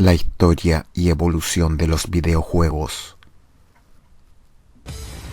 La historia y evolución de los videojuegos.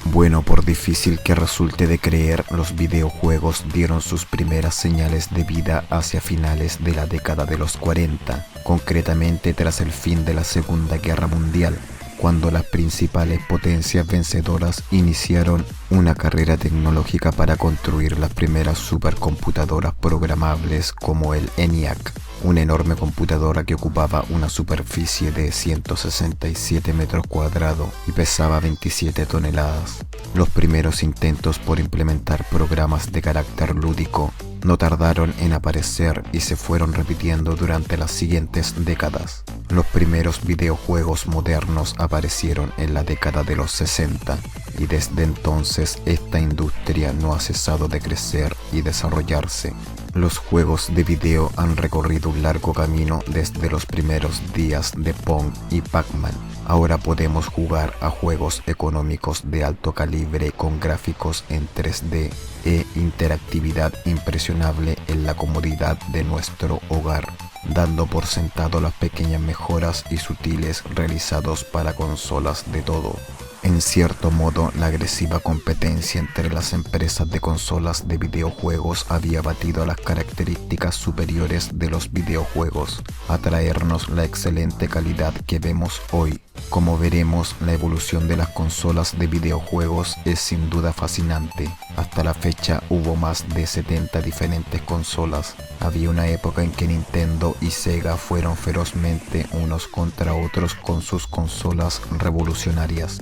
Bueno, por difícil que resulte de creer, los videojuegos dieron sus primeras señales de vida hacia finales de la década de los 40, concretamente tras el fin de la Segunda Guerra Mundial, cuando las principales potencias vencedoras iniciaron una carrera tecnológica para construir las primeras supercomputadoras programables como el ENIAC, una enorme computadora que ocupaba una superficie de 167 metros cuadrados y pesaba 27 toneladas. Los primeros intentos por implementar programas de carácter lúdico no tardaron en aparecer y se fueron repitiendo durante las siguientes décadas. Los primeros videojuegos modernos aparecieron en la década de los 60 y desde entonces esta industria no ha cesado de crecer y desarrollarse. Los juegos de video han recorrido un largo camino desde los primeros días de Pong y Pac-Man. Ahora podemos jugar a juegos económicos de alto calibre con gráficos en 3D e interactividad impresionable en la comodidad de nuestro hogar, dando por sentado las pequeñas mejoras y sutiles realizados para consolas de todo. En cierto modo, la agresiva competencia entre las empresas de consolas de videojuegos había batido las características superiores de los videojuegos a traernos la excelente calidad que vemos hoy. Como veremos, la evolución de las consolas de videojuegos es sin duda fascinante. Hasta la fecha hubo más de 70 diferentes consolas. Había una época en que Nintendo y Sega fueron ferozmente unos contra otros con sus consolas revolucionarias.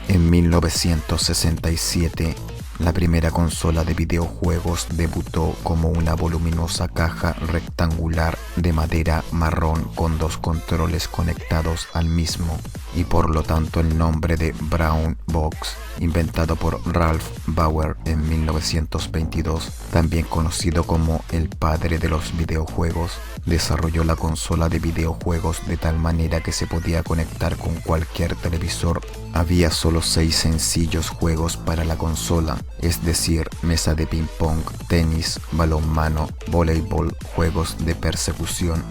En 1967, la primera consola de videojuegos debutó como una voluminosa caja rectangular de madera marrón con dos controles conectados al mismo, y por lo tanto el nombre de Brown Box, inventado por Ralph Bauer en 1922, también conocido como el padre de los videojuegos, desarrolló la consola de videojuegos de tal manera que se podía conectar con cualquier televisor. Había solo 6 sencillos juegos para la consola, es decir, mesa de ping-pong, tenis, balonmano, voleibol, juegos de persecución.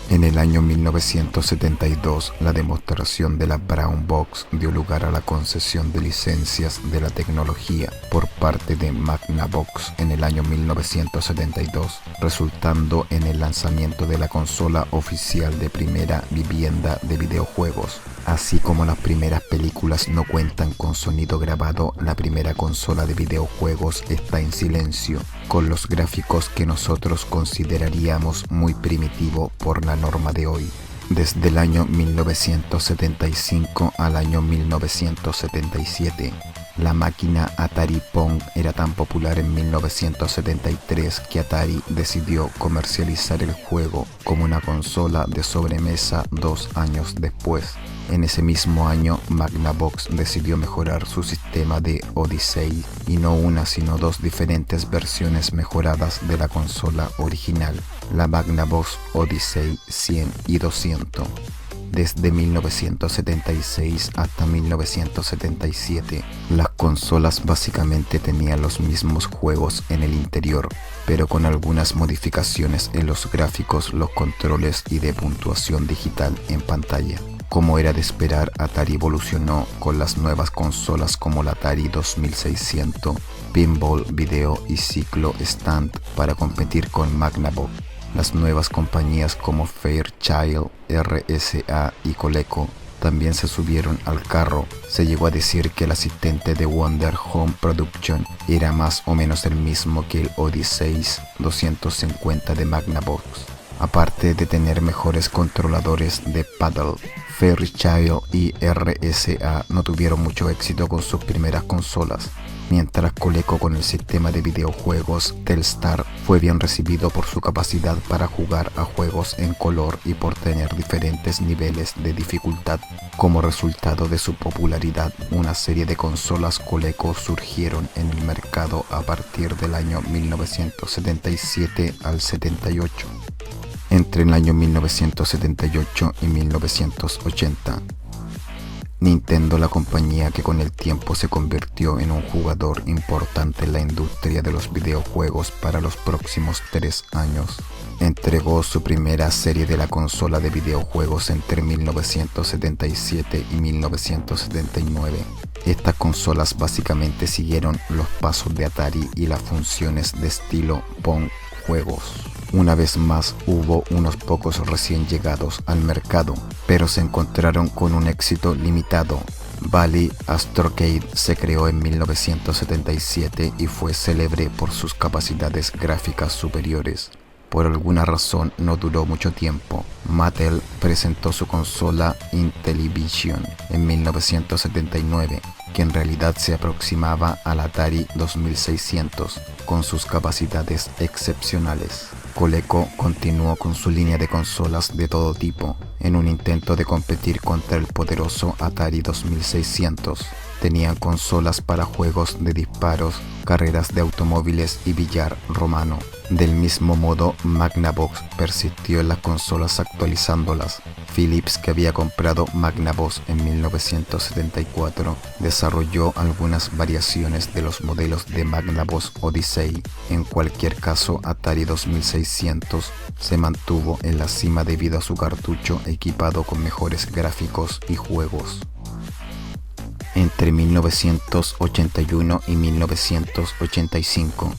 En el año 1972, la demostración de la Brown Box dio lugar a la concesión de licencias de la tecnología por parte de Magnavox en el año 1972, resultando en el lanzamiento de la consola oficial de primera vivienda de videojuegos. Así como las primeras películas no cuentan con sonido grabado, la primera consola de videojuegos está en silencio, con los gráficos que nosotros consideraríamos muy primitivo por la norma de hoy. Desde el año 1975 al año 1977, la máquina Atari Pong era tan popular en 1973 que Atari decidió comercializar el juego como una consola de sobremesa 2 años después. En ese mismo año, Magnavox decidió mejorar su sistema de Odyssey, y no una sino 2 diferentes versiones mejoradas de la consola original, la Magnavox Odyssey 100 y 200. Desde 1976 hasta 1977, las consolas básicamente tenían los mismos juegos en el interior, pero con algunas modificaciones en los gráficos, los controles y de puntuación digital en pantalla. Como era de esperar, Atari evolucionó con las nuevas consolas como la Atari 2600, Pinball Video y Ciclo Stand para competir con Magnavox. Las nuevas compañías como Fairchild, RSA y Coleco también se subieron al carro. Se llegó a decir que el asistente de Wonder Home Production era más o menos el mismo que el Odyssey 250 de Magnavox. Aparte de tener mejores controladores de paddle, Fairchild y RSA no tuvieron mucho éxito con sus primeras consolas, mientras Coleco con el sistema de videojuegos Telstar fue bien recibido por su capacidad para jugar a juegos en color y por tener diferentes niveles de dificultad. Como resultado de su popularidad, una serie de consolas Coleco surgieron en el mercado a partir del año 1977 al 78. Entre el año 1978 y 1980, Nintendo, la compañía que con el tiempo se convirtió en un jugador importante en la industria de los videojuegos para los próximos 3 años, Entregó su primera serie de la consola de videojuegos entre 1977 y 1979. Estas consolas básicamente siguieron los pasos de Atari y las funciones de estilo Pong juegos. Una vez más hubo unos pocos recién llegados al mercado, pero se encontraron con un éxito limitado. Bally Astrocade se creó en 1977 y fue célebre por sus capacidades gráficas superiores. Por alguna razón no duró mucho tiempo. Mattel presentó su consola Intellivision en 1979, que en realidad se aproximaba al Atari 2600 con sus capacidades excepcionales. Coleco continuó con su línea de consolas de todo tipo, en un intento de competir contra el poderoso Atari 2600. Tenían consolas para juegos de disparos, carreras de automóviles y billar romano. Del mismo modo, Magnavox persistió en las consolas actualizándolas. Philips, que había comprado Magnavox en 1974, desarrolló algunas variaciones de los modelos de Magnavox Odyssey. En cualquier caso, Atari 2600 se mantuvo en la cima debido a su cartucho equipado con mejores gráficos y juegos. Entre 1981 y 1985,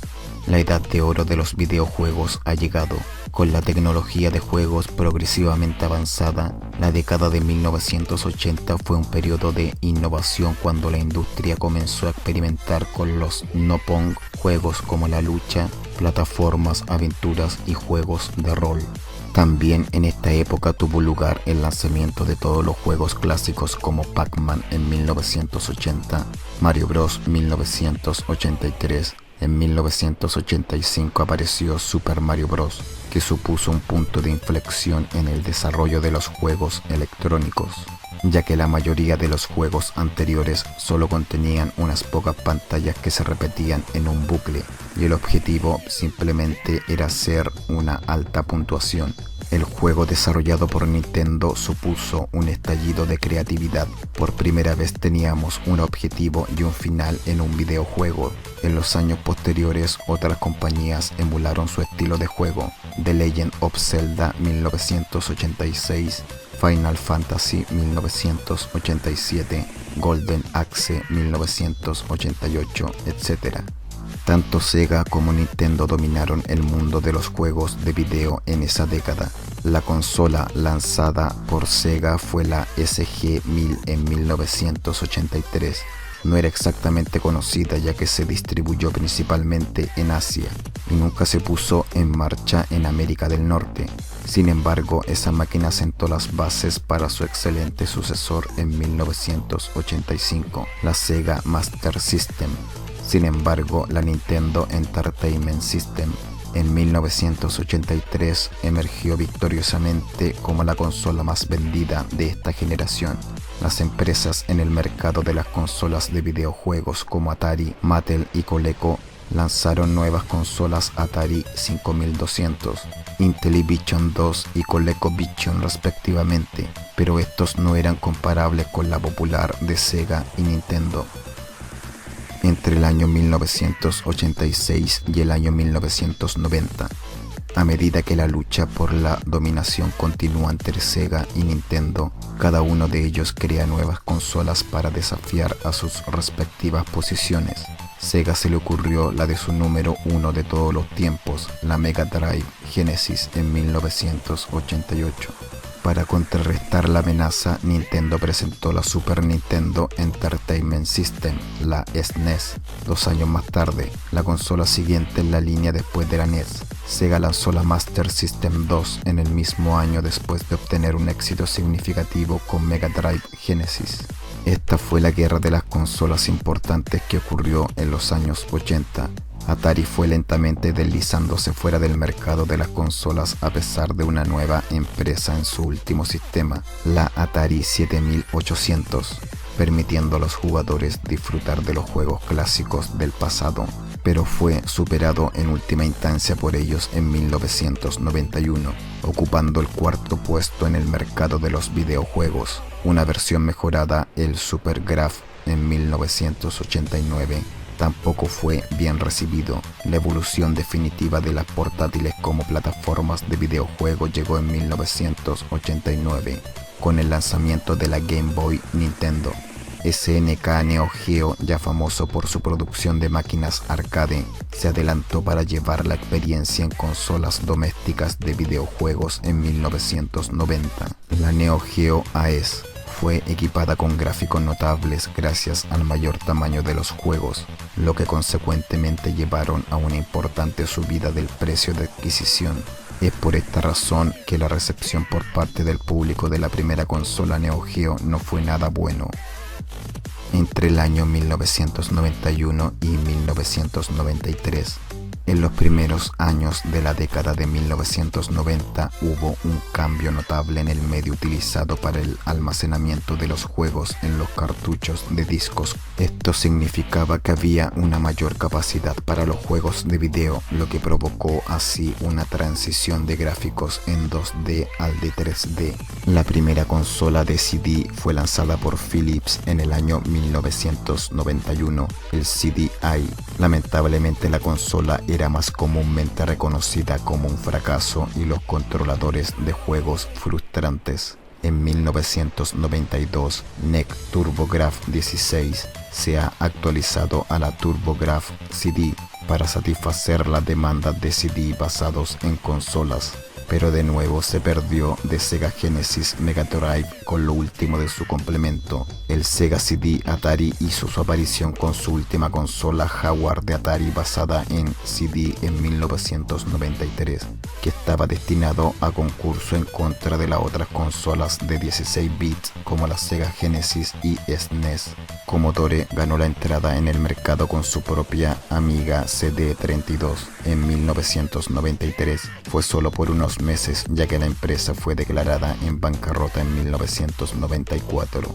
la edad de oro de los videojuegos ha llegado. Con la tecnología de juegos progresivamente avanzada, la década de 1980 fue un periodo de innovación cuando la industria comenzó a experimentar con los no-pong juegos como la lucha, plataformas, aventuras y juegos de rol. También en esta época tuvo lugar el lanzamiento de todos los juegos clásicos como Pac-Man en 1980, Mario Bros. 1983, en 1985 apareció Super Mario Bros., que supuso un punto de inflexión en el desarrollo de los juegos electrónicos, ya que la mayoría de los juegos anteriores solo contenían unas pocas pantallas que se repetían en un bucle, y el objetivo simplemente era hacer una alta puntuación. El juego desarrollado por Nintendo supuso un estallido de creatividad. Por primera vez teníamos un objetivo y un final en un videojuego. En los años posteriores, otras compañías emularon su estilo de juego. The Legend of Zelda 1986, Final Fantasy 1987, Golden Axe 1988, etc. Tanto Sega como Nintendo dominaron el mundo de los juegos de video en esa década. La consola lanzada por Sega fue la SG-1000 en 1983. No era exactamente conocida ya que se distribuyó principalmente en Asia y nunca se puso en marcha en América del Norte. Sin embargo, esa máquina sentó las bases para su excelente sucesor en 1985, la Sega Master System. Sin embargo, la Nintendo Entertainment System en 1983 emergió victoriosamente como la consola más vendida de esta generación. Las empresas en el mercado de las consolas de videojuegos como Atari, Mattel y Coleco lanzaron nuevas consolas Atari 5200, Intellivision 2 y ColecoVision respectivamente, pero estos no eran comparables con la popular de Sega y Nintendo. Entre el año 1986 y el año 1990, a medida que la lucha por la dominación continúa entre Sega y Nintendo, cada uno de ellos crea nuevas consolas para desafiar a sus respectivas posiciones. Sega se le ocurrió la de su número uno de todos los tiempos, la Mega Drive Genesis en 1988. Para contrarrestar la amenaza, Nintendo presentó la Super Nintendo Entertainment System, la SNES. 2 años más tarde, la consola siguiente en la línea después de la NES. Sega lanzó la Master System 2 en el mismo año después de obtener un éxito significativo con Mega Drive Genesis. Esta fue la guerra de las consolas importantes que ocurrió en los años 80. Atari fue lentamente deslizándose fuera del mercado de las consolas a pesar de una nueva empresa en su último sistema, la Atari 7800, permitiendo a los jugadores disfrutar de los juegos clásicos del pasado, pero fue superado en última instancia por ellos en 1991, ocupando el 4º puesto en el mercado de los videojuegos. Una versión mejorada, el Super Graph, en 1989, tampoco fue bien recibido. La evolución definitiva de las portátiles como plataformas de videojuegos llegó en 1989, con el lanzamiento de la Game Boy Nintendo. SNK Neo Geo, ya famoso por su producción de máquinas arcade, se adelantó para llevar la experiencia en consolas domésticas de videojuegos en 1990. La Neo Geo AES fue equipada con gráficos notables gracias al mayor tamaño de los juegos, lo que consecuentemente llevaron a una importante subida del precio de adquisición. Es por esta razón que la recepción por parte del público de la primera consola Neo Geo no fue nada bueno. Entre el año 1991 y 1993, en los primeros años de la década de 1990 hubo un cambio notable en el medio utilizado para el almacenamiento de los juegos en los cartuchos de discos. Esto significaba que había una mayor capacidad para los juegos de video, lo que provocó así una transición de gráficos en 2D al de 3D. La primera consola de CD fue lanzada por Philips en el año 1991, el CDI. Lamentablemente la consola era más comúnmente reconocida como un fracaso y los controladores de juegos frustrantes. En 1992, NEC TurboGrafx 16 se ha actualizado a la TurboGrafx CD para satisfacer las demandas de CD basados en consolas, pero de nuevo se perdió de Sega Genesis Mega Drive con lo último de su complemento. El Sega CD Atari hizo su aparición con su última consola Jaguar de Atari basada en CD en 1993, que estaba destinado a concurso en contra de las otras consolas de 16 bits como la Sega Genesis y SNES. Commodore ganó la entrada en el mercado con su propia Amiga CD32 en 1993. Fue solo por unos meses, ya que la empresa fue declarada en bancarrota en 1994.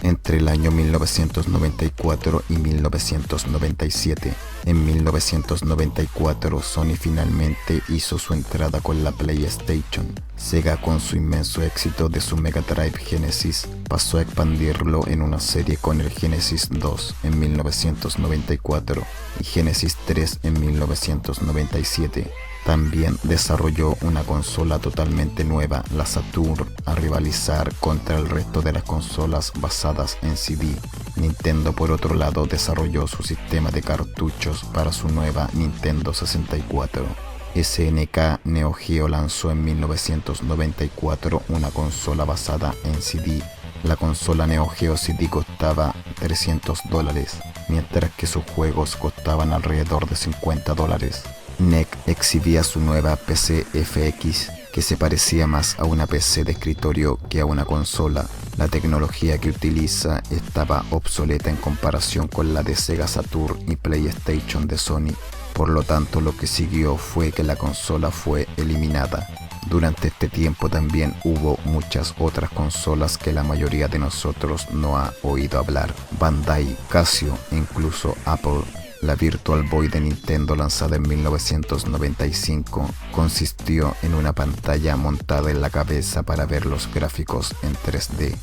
Entre el año 1994 y 1997. En 1994, Sony finalmente hizo su entrada con la PlayStation. Sega, con su inmenso éxito de su Mega Drive Genesis, pasó a expandirlo en una serie con el Genesis 2 en 1994 y Genesis 3 en 1997. También desarrolló una consola totalmente nueva, la Saturn, a rivalizar contra el resto de las consolas basadas en CD. Nintendo, por otro lado, desarrolló su sistema de cartuchos para su nueva Nintendo 64. SNK Neo Geo lanzó en 1994 una consola basada en CD. La consola Neo Geo CD costaba $300, mientras que sus juegos costaban alrededor de $50. NEC exhibía su nueva PC FX, que se parecía más a una PC de escritorio que a una consola. La tecnología que utiliza estaba obsoleta en comparación con la de Sega Saturn y PlayStation de Sony. Por lo tanto, lo que siguió fue que la consola fue eliminada. Durante este tiempo también hubo muchas otras consolas que la mayoría de nosotros no ha oído hablar. Bandai, Casio e incluso Apple. La Virtual Boy de Nintendo, lanzada en 1995, consistió en una pantalla montada en la cabeza para ver los gráficos en 3D.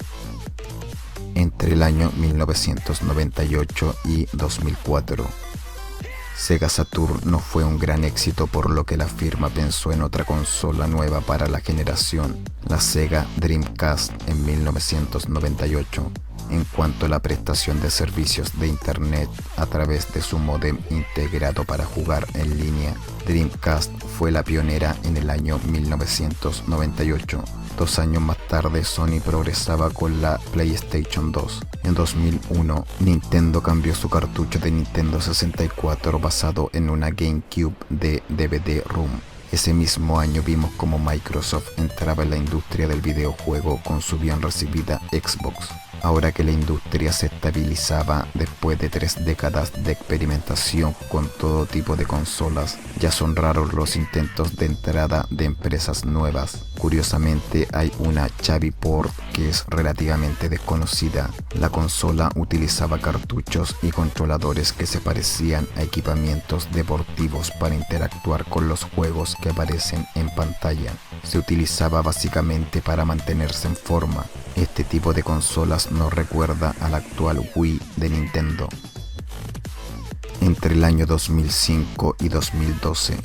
Entre el año 1998 y 2004, Sega Saturn no fue un gran éxito, por lo que la firma pensó en otra consola nueva para la generación, la Sega Dreamcast, en 1998. En cuanto a la prestación de servicios de Internet a través de su módem integrado para jugar en línea, Dreamcast fue la pionera en el año 1998. 2 años más tarde, Sony progresaba con la PlayStation 2. En 2001, Nintendo cambió su cartucho de Nintendo 64 basado en una GameCube de DVD-ROM. Ese mismo año vimos como Microsoft entraba en la industria del videojuego con su bien recibida Xbox. Ahora que la industria se estabilizaba después de 3 décadas de experimentación con todo tipo de consolas, ya son raros los intentos de entrada de empresas nuevas. Curiosamente, hay una Chaviport que es relativamente desconocida. La consola utilizaba cartuchos y controladores que se parecían a equipamientos deportivos para interactuar con los juegos que aparecen en pantalla. Se utilizaba básicamente para mantenerse en forma. Este tipo de consolas nos recuerda al actual Wii de Nintendo. entre el año 2005 y 2012.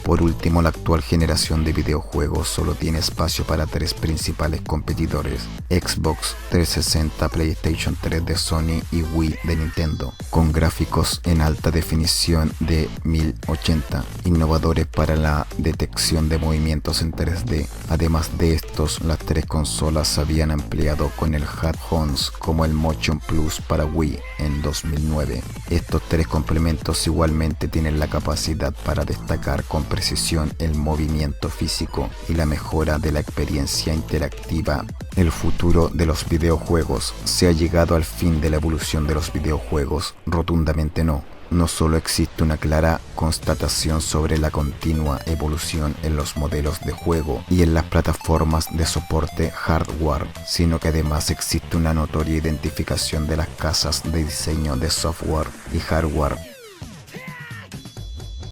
Por último, la actual generación de videojuegos solo tiene espacio para tres principales competidores: Xbox 360, PlayStation 3 de Sony y Wii de Nintendo, con gráficos en alta definición de 1080, innovadores para la detección de movimientos en 3D. Además de estos, las tres consolas se habían ampliado con el Add-ons como el Motion Plus para Wii en 2009. Estos tres complementos igualmente tienen la capacidad para destacar con precisión el movimiento físico y la mejora de la experiencia interactiva. El futuro de los videojuegos. ¿Se ha llegado al fin de la evolución de los videojuegos? Rotundamente no. No solo existe una clara constatación sobre la continua evolución en los modelos de juego y en las plataformas de soporte hardware, sino que además existe una notoria identificación de las casas de diseño de software y hardware